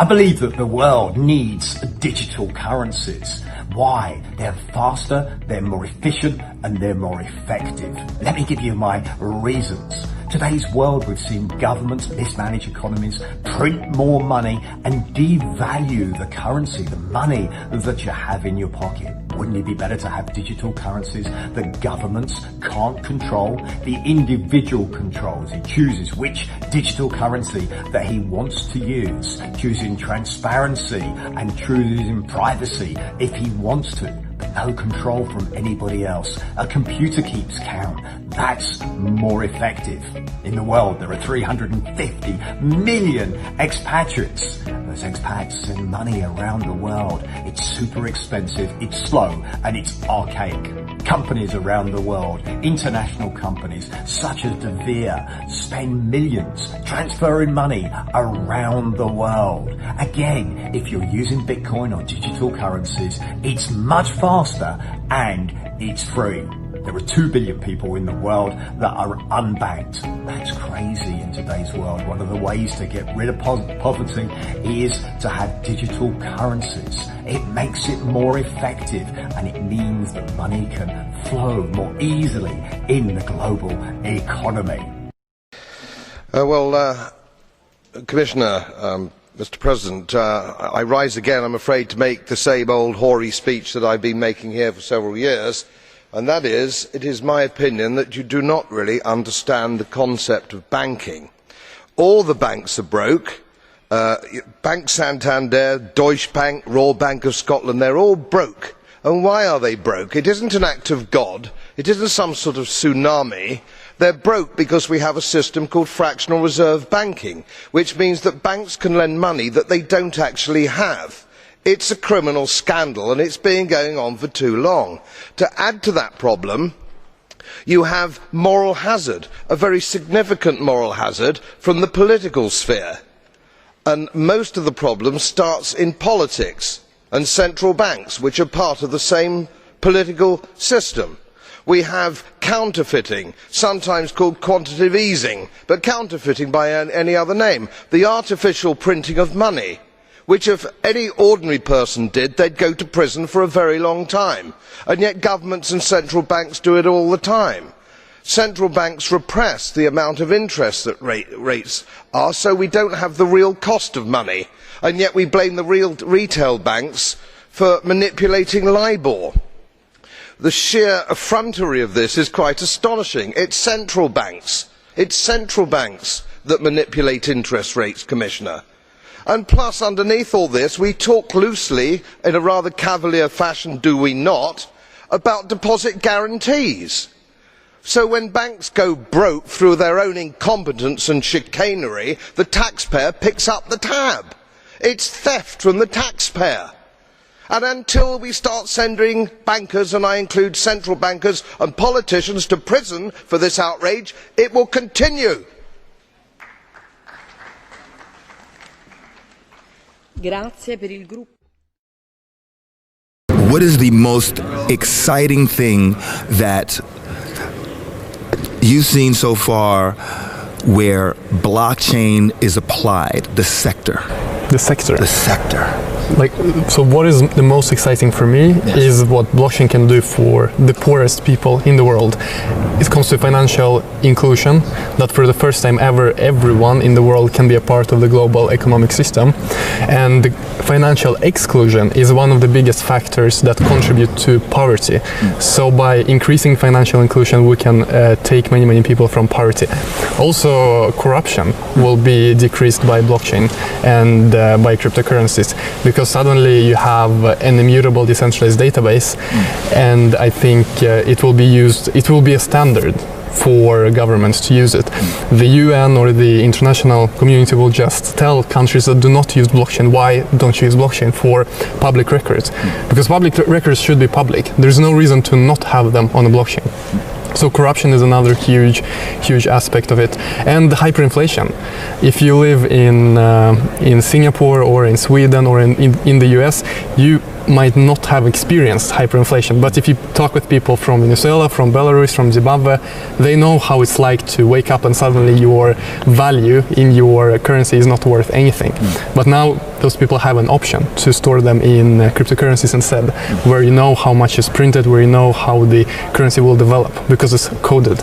I believe that the world needs digital currencies. Why? They're faster, they're more efficient, and they're more effective. Let me give you my reasons. Today's world, we've seen governments mismanage economies, print more money, and devalue the currency, the money that you have in your pocket. Wouldn't it be better to have digital currencies that governments can't control? The individual controls. He chooses which digital currency that he wants to use, choosing transparency and choosing privacy if he wants to, but no control from anybody else. A computer keeps count. That's more effective. In the world, there are 350 million expatriates. Those expats send money around the world. It's super expensive, it's slow, and it's archaic. Companies around the world, international companies such as De Vere, spend millions transferring money around the world. Again, if you're using Bitcoin or digital currencies, it's much faster and it's free. There are 2 billion people in the world that are unbanked. That's crazy in today's world. One of the ways to get rid of poverty is to have digital currencies. It makes it more effective, and it means that money can flow more easily in the global economy. Commissioner, Mr. President, I rise again, I'm afraid, to make the same old hoary speech that I've been making here for several years. And that is, it is my opinion that you do not really understand the concept of banking. All the banks are broke. Bank Santander, Deutsche Bank, Royal Bank of Scotland, they're all broke. And why are they broke? It isn't an act of God. It isn't some sort of tsunami. They're broke because we have a system called fractional reserve banking, which means that banks can lend money that they don't actually have. It's a criminal scandal, and it's been going on for too long. To add to that problem, you have moral hazard, a very significant moral hazard from the political sphere. And most of the problem starts in politics and central banks, which are part of the same political system. We have counterfeiting, sometimes called quantitative easing, but counterfeiting by any other name. The artificial printing of money, which if any ordinary person did, they'd go to prison for a very long time. And yet governments and central banks do it all the time. Central banks repress the amount of interest that rates are, so we don't have the real cost of money. And yet we blame the real retail banks for manipulating LIBOR. The sheer effrontery of this is quite astonishing. It's central banks that manipulate interest rates, Commissioner. And plus, underneath all this, we talk loosely, in a rather cavalier fashion, do we not, about deposit guarantees. So when banks go broke through their own incompetence and chicanery, the taxpayer picks up the tab. It's theft from the taxpayer. And until we start sending bankers, and I include central bankers and politicians, to prison for this outrage, it will continue. What is the most exciting thing that you've seen so far where blockchain is applied? The sector. The sector? The sector. So what is the most exciting for me is what blockchain can do for the poorest people in the world. It comes to financial inclusion, that for the first time ever, everyone in the world can be a part of the global economic system. And the financial exclusion is one of the biggest factors that contribute to poverty. So by increasing financial inclusion, we can take many people from poverty. Also, corruption will be decreased by blockchain and by cryptocurrencies, because suddenly you have an immutable decentralized database, and I think it will be a standard for governments to use it. The UN or the international community will just tell countries that do not use blockchain, why don't you use blockchain for public records? Because public records should be public. There's no reason to not have them on a blockchain. So corruption is another huge aspect of it, and the hyperinflation. If you live in Singapore or in Sweden or in the US, you might not have experienced hyperinflation. But if you talk with people from Venezuela, from Belarus, from Zimbabwe, they know how it's like to wake up and suddenly your value in your currency is not worth anything. But now those people have an option to store them in cryptocurrencies instead, where you know how much is printed, where you know how the currency will develop, because it's coded.